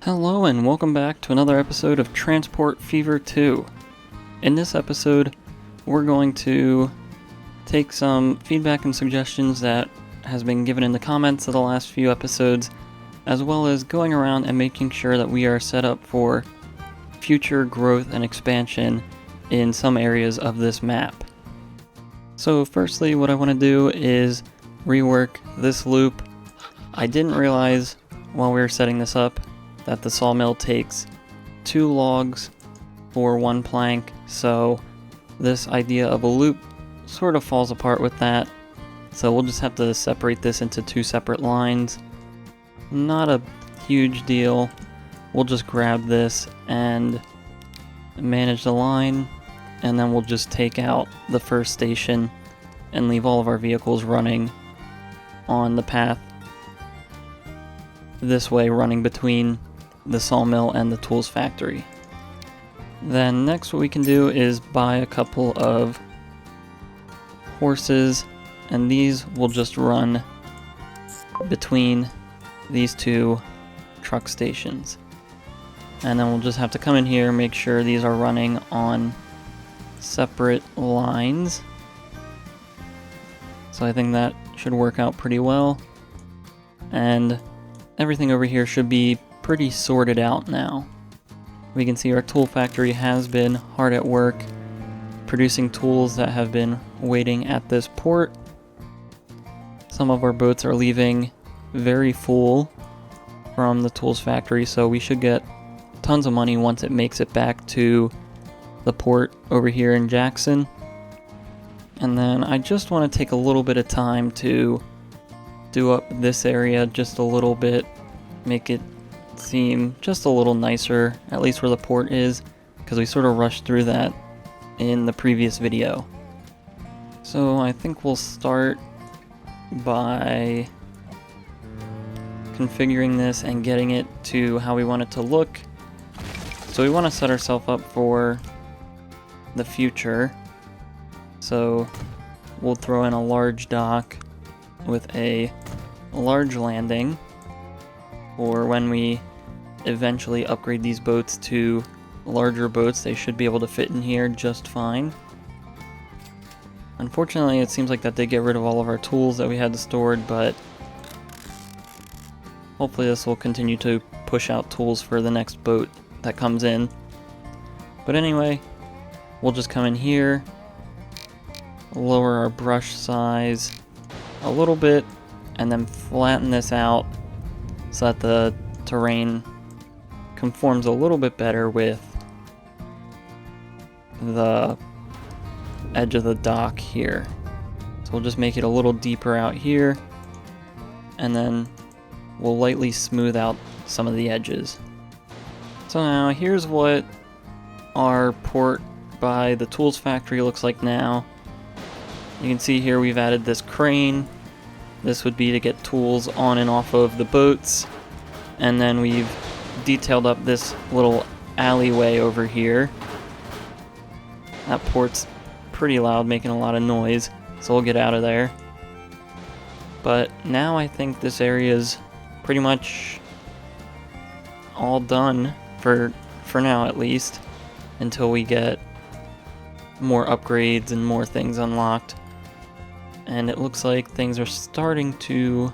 Hello and welcome back to another episode of Transport Fever 2. In this episode, we're going to take some feedback and suggestions that has been given in the comments of the last few episodes, as well as going around and making sure that we are set up for future growth and expansion in some areas of this map. So firstly, what I want to do is rework this loop. I didn't realize while we were setting this up that the sawmill takes 2 logs for 1 plank, so this idea of a loop sort of falls apart with that. So we'll just have to separate this into 2 separate lines. Not a huge deal. We'll just grab this and manage the line, and then we'll just take out the first station and leave all of our vehicles running on the path this way, running between the sawmill and the tools factory. Then next what we can do is buy a couple of horses, and these will just run between these 2 truck stations. And then we'll just have to come in here, make sure these are running on separate lines. So I think that should work out pretty well. And everything over here should be pretty sorted out now. We can see our tool factory has been hard at work producing tools that have been waiting at this port. Some of our boats are leaving very full from the tools factory, so we should get tons of money once it makes it back to the port over here in Jackson. And then I just want to take a little bit of time to do up this area just a little bit, make it seem just a little nicer, at least where the port is, because we sort of rushed through that in the previous video. So I think we'll start by configuring this and getting it to how we want it to look. So we want to set ourselves up for the future. So we'll throw in a large dock with a large landing, or when we eventually upgrade these boats to larger boats, they should be able to fit in here just fine. Unfortunately, it seems like that did get rid of all of our tools that we had stored, but hopefully this will continue to push out tools for the next boat that comes in. But anyway, we'll just come in here, lower our brush size a little bit, and then flatten this out so that the terrain conforms a little bit better with the edge of the dock here. So we'll just make it a little deeper out here, and then we'll lightly smooth out some of the edges. So now here's what our port by the tools factory looks like now. You can see here we've added this crane. This would be to get tools on and off of the boats. And then we've detailed up this little alleyway over here. That port's pretty loud, making a lot of noise, so we'll get out of there. But now I think this area's pretty much all done for now, at least, until we get more upgrades and more things unlocked. And it looks like things are starting to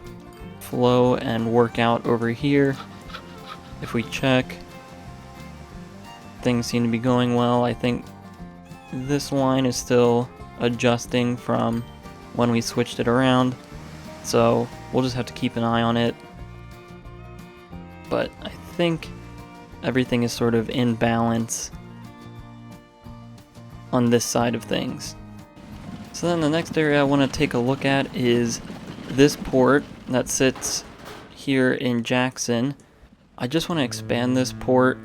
flow and work out over here. If we check, things seem to be going well. I think this line is still adjusting from when we switched it around, so we'll just have to keep an eye on it. But I think everything is sort of in balance on this side of things. So then the next area I want to take a look at is this port that sits here in Jackson. I just want to expand this port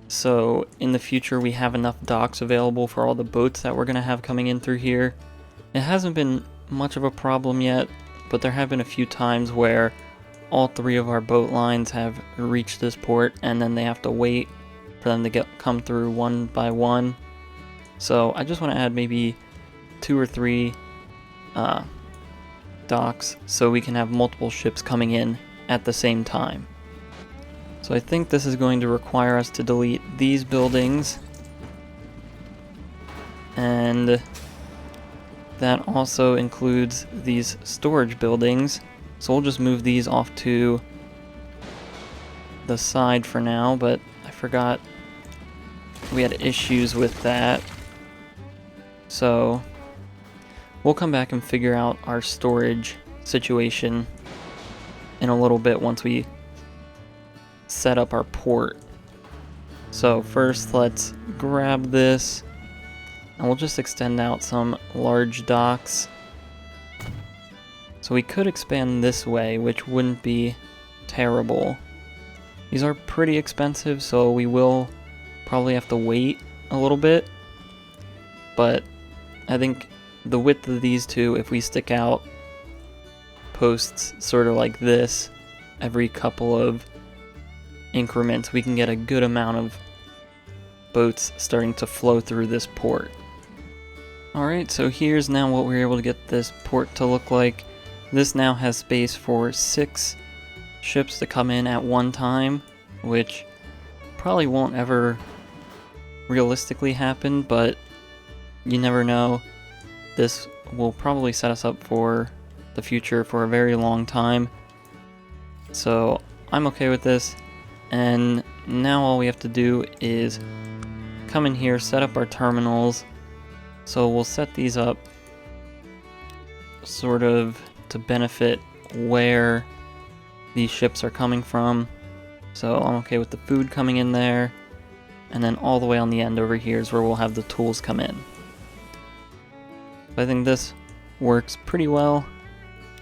so in the future we have enough docks available for all the boats that we're going to have coming in through here. It hasn't been much of a problem yet, but there have been a few times where all 3 of our boat lines have reached this port and then they have to wait for them to come through one by one. So I just want to add maybe 2 or 3 docks so we can have multiple ships coming in at the same time. So I think this is going to require us to delete these buildings. And that also includes these storage buildings. So we'll just move these off to the side for now, but I forgot we had issues with that. So we'll come back and figure out our storage situation in a little bit once we set up our port. So first let's grab this, and we'll just extend out some large docks. So we could expand this way, which wouldn't be terrible. These are pretty expensive, so we will probably have to wait a little bit. But I think the width of these two, if we stick out posts sort of like this every couple of increments, we can get a good amount of boats starting to flow through this port. Alright, so here's now what we were able to get this port to look like. This now has space for 6 ships to come in at one time, which probably won't ever realistically happen, but you never know. This will probably set us up for the future for a very long time. So I'm okay with this, and now all we have to do is come in here, set up our terminals. So we'll set these up sort of to benefit where these ships are coming from. So I'm okay with the food coming in there, and then all the way on the end over here is where we'll have the tools come in. I think this works pretty well.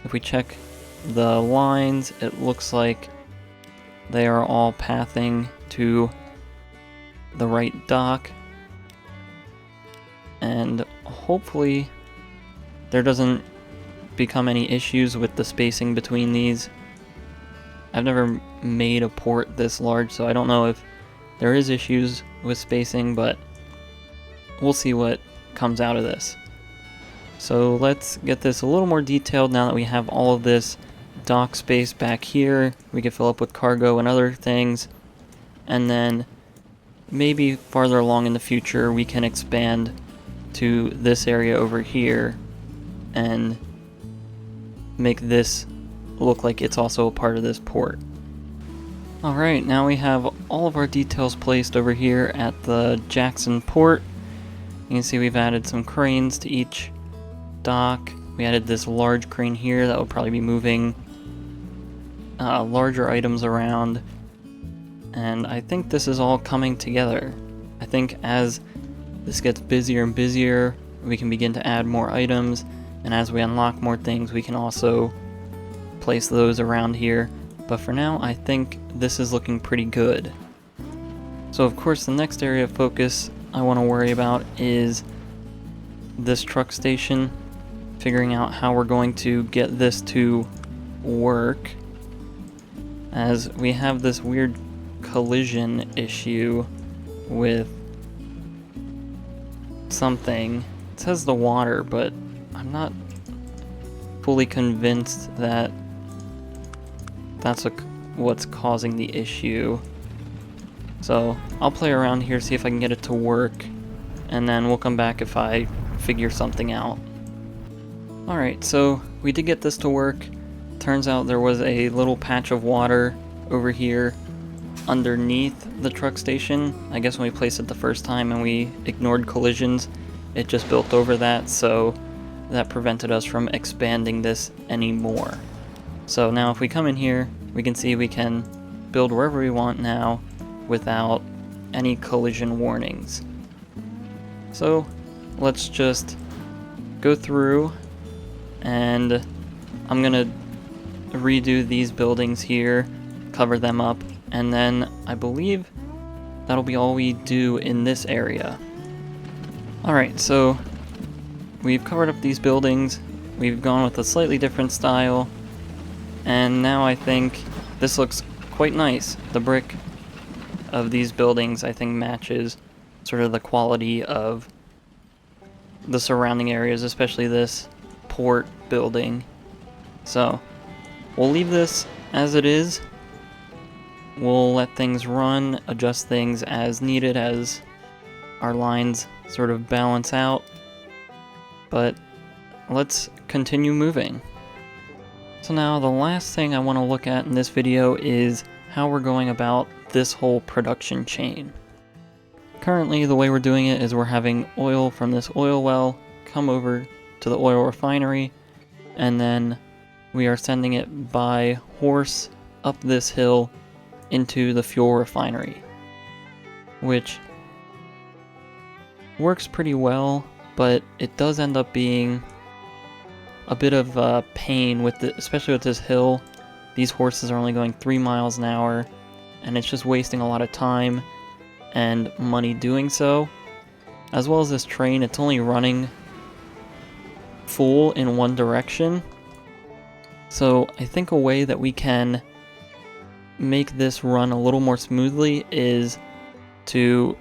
If we check the lines, it looks like they are all pathing to the right dock, and hopefully there doesn't become any issues with the spacing between these. I've never made a port this large, so I don't know if there is issues with spacing, but we'll see what comes out of this. So let's get this a little more detailed now that we have all of this dock space back here. We can fill up with cargo and other things, and then maybe farther along in the future we can expand to this area over here and make this look like it's also a part of this port. Alright, now we have all of our details placed over here at the Jackson port. You can see we've added some cranes to each dock. We added this large crane here that will probably be moving larger items around, and I think this is all coming together. I think as this gets busier and busier, we can begin to add more items, and as we unlock more things, we can also place those around here. But for now, I think this is looking pretty good. So of course, the next area of focus I want to worry about is this truck station, figuring out how we're going to get this to work, as we have this weird collision issue with something. It says the water, but I'm not fully convinced that that's what's causing the issue. So I'll play around here, see if I can get it to work, and then we'll come back if I figure something out. Alright, so we did get this to work. Turns out there was a little patch of water over here underneath the truck station. I guess when we placed it the first time and we ignored collisions, it just built over that, so that prevented us from expanding this anymore. So now if we come in here, we can see we can build wherever we want now without any collision warnings. So let's just go through, and I'm gonna redo these buildings here, cover them up, and then I believe that'll be all we do in this area. Alright, so we've covered up these buildings, we've gone with a slightly different style, and now I think this looks quite nice. The brick of these buildings I think matches sort of the quality of the surrounding areas, especially this port building. So we'll leave this as it is, we'll let things run, adjust things as needed as our lines sort of balance out. But let's continue moving. So now the last thing I want to look at in this video is how we're going about this whole production chain. Currently, the way we're doing it is we're having oil from this oil well come over to the oil refinery, and then we are sending it by horse up this hill into the fuel refinery, which works pretty well, but it does end up being a bit of a pain with especially with this hill. These horses are only going 3 miles an hour, and it's just wasting a lot of time and money doing so. As well as this train, it's only running full in one direction. So I think a way that we can make this run a little more smoothly is to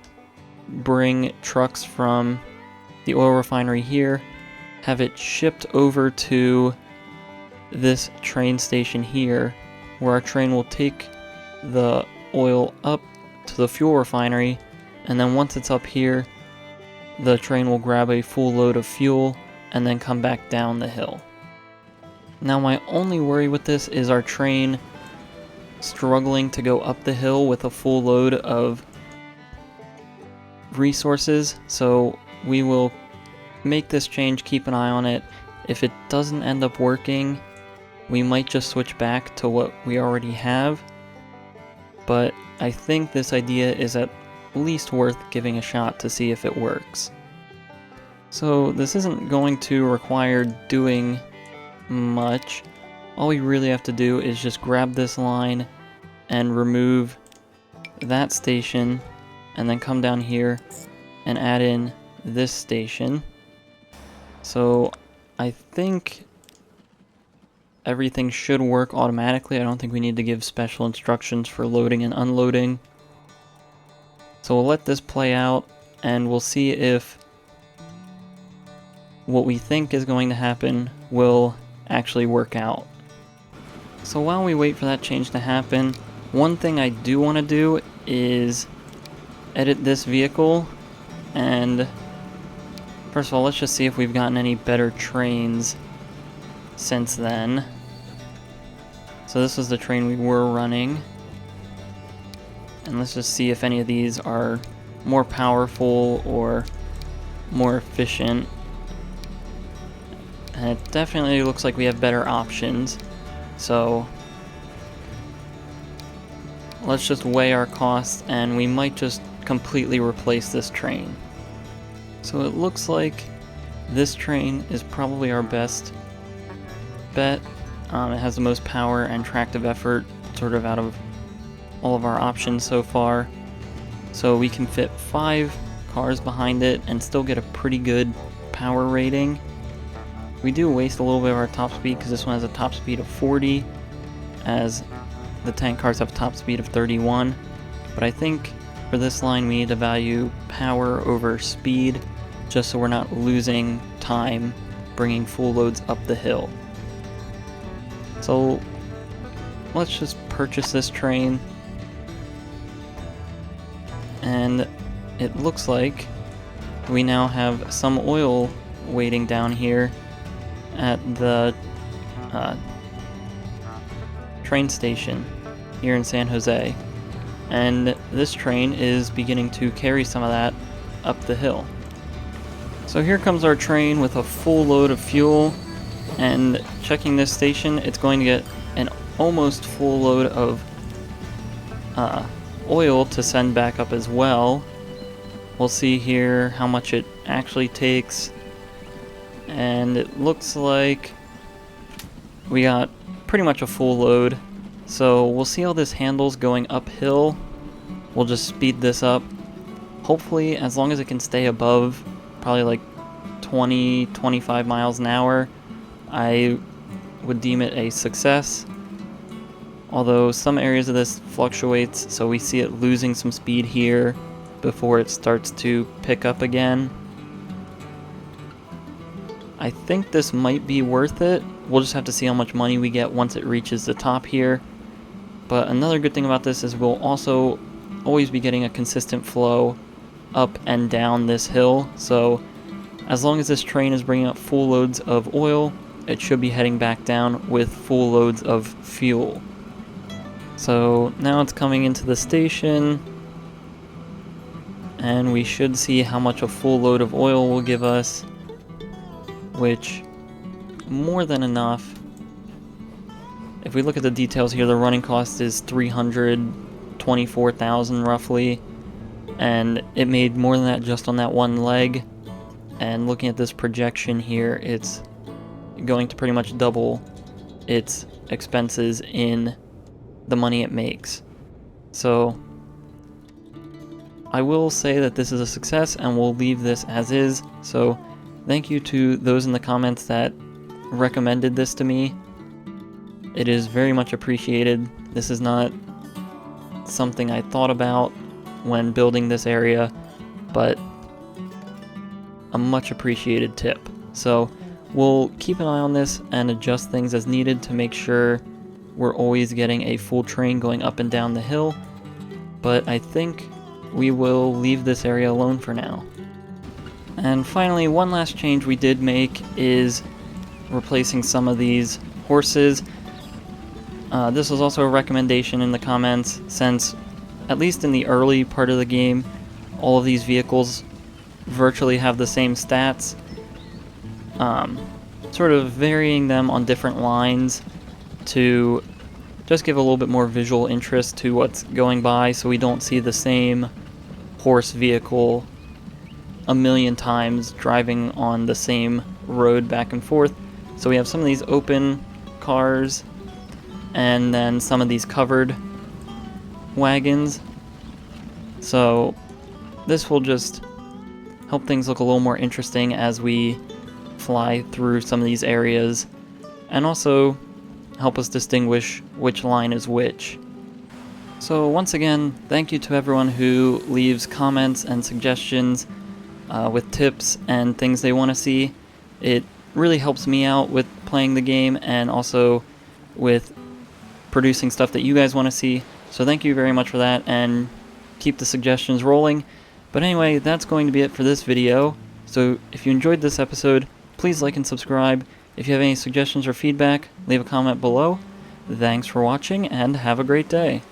bring trucks from the oil refinery here, have it shipped over to this train station here, where our train will take the oil up to the fuel refinery, and then once it's up here, the train will grab a full load of fuel and then come back down the hill. Now my only worry with this is our train struggling to go up the hill with a full load of resources, so we will make this change, keep an eye on it. If it doesn't end up working, we might just switch back to what we already have, but I think this idea is at least worth giving a shot to see if it works. So this isn't going to require doing much. All we really have to do is just grab this line and remove that station, and then come down here and add in this station. So I think everything should work automatically. I don't think we need to give special instructions for loading and unloading. So we'll let this play out, and we'll see if what we think is going to happen will actually work out. So while we wait for that change to happen, one thing I do want to do is edit this vehicle, and first of all, let's just see if we've gotten any better trains since then. So this was the train we were running, and let's just see if any of these are more powerful or more efficient. And it definitely looks like we have better options, so let's just weigh our costs, and we might just completely replace this train. So it looks like this train is probably our best bet. It has the most power and tractive effort sort of out of all of our options so far. So we can fit 5 cars behind it and still get a pretty good power rating. We do waste a little bit of our top speed because this one has a top speed of 40, as the tank cars have a top speed of 31. But I think for this line we need to value power over speed, just so we're not losing time bringing full loads up the hill. So let's just purchase this train, and it looks like we now have some oil waiting down here at the train station here in San Jose, and this train is beginning to carry some of that up the hill. So here comes our train with a full load of fuel, and checking this station, it's going to get an almost full load of oil to send back up as well. We'll see here how much it actually takes, and it looks like we got pretty much a full load. So we'll see how this handles going uphill. We'll just speed this up. Hopefully, as long as it can stay above probably like 20-25 miles an hour, I would deem it a success. Although some areas of this fluctuates, so we see it losing some speed here before it starts to pick up again. I think this might be worth it. We'll just have to see how much money we get once it reaches the top here. But another good thing about this is we'll also always be getting a consistent flow up and down this hill. So as long as this train is bringing up full loads of oil, it should be heading back down with full loads of fuel. So now it's coming into the station, and we should see how much a full load of oil will give us, which more than enough. If we look at the details here, the running cost is 324,000 roughly, and it made more than that just on that one leg. And looking at this projection here, it's going to pretty much double its expenses in the money it makes. So I will say that this is a success, and we'll leave this as is. So thank you to those in the comments that recommended this to me. It is very much appreciated. This is not something I thought about when building this area, but a much appreciated tip. So we'll keep an eye on this and adjust things as needed to make sure we're always getting a full train going up and down the hill. But I think we will leave this area alone for now. And finally, one last change we did make is replacing some of these horses. This was also a recommendation in the comments, since at least in the early part of the game, all of these vehicles virtually have the same stats, sort of varying them on different lines to just give a little bit more visual interest to what's going by, so we don't see the same horse vehicle a million times driving on the same road back and forth. So we have some of these open cars and then some of these covered wagons. So this will just help things look a little more interesting as we fly through some of these areas, and also help us distinguish which line is which. So once again, thank you to everyone who leaves comments and suggestions with tips and things they want to see. It really helps me out with playing the game and also with producing stuff that you guys want to see. So thank you very much for that, and keep the suggestions rolling. But anyway, that's going to be it for this video. So if you enjoyed this episode, please like and subscribe. If you have any suggestions or feedback, leave a comment below. Thanks for watching, and have a great day.